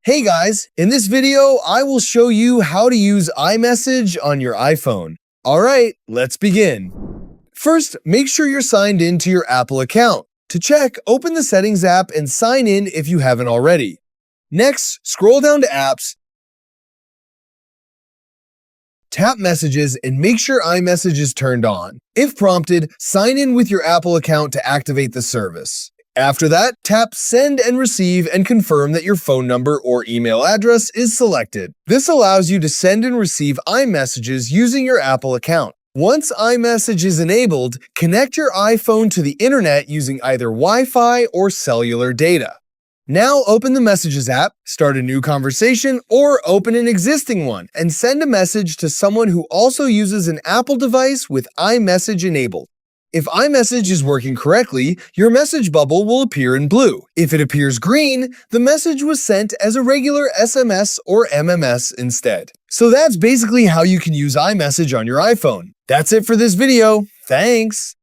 Hey guys, in this video, I will show you how to use iMessage on your iPhone. All right, let's begin. First, make sure you're signed in to your Apple account. To check, open the Settings app and sign in if you haven't already. Next, scroll down to Apps, tap Messages, and make sure iMessage is turned on. If prompted, sign in with your Apple account to activate the service. After that, tap Send and Receive and confirm that your phone number or email address is selected. This allows you to send and receive iMessages using your Apple account. Once iMessage is enabled, connect your iPhone to the internet using either Wi-Fi or cellular data. Now open the Messages app, start a new conversation, or open an existing one and send a message to someone who also uses an Apple device with iMessage enabled. If iMessage is working correctly, your message bubble will appear in blue. If it appears green, the message was sent as a regular SMS or MMS instead. So that's basically how you can use iMessage on your iPhone. That's it for this video. Thanks!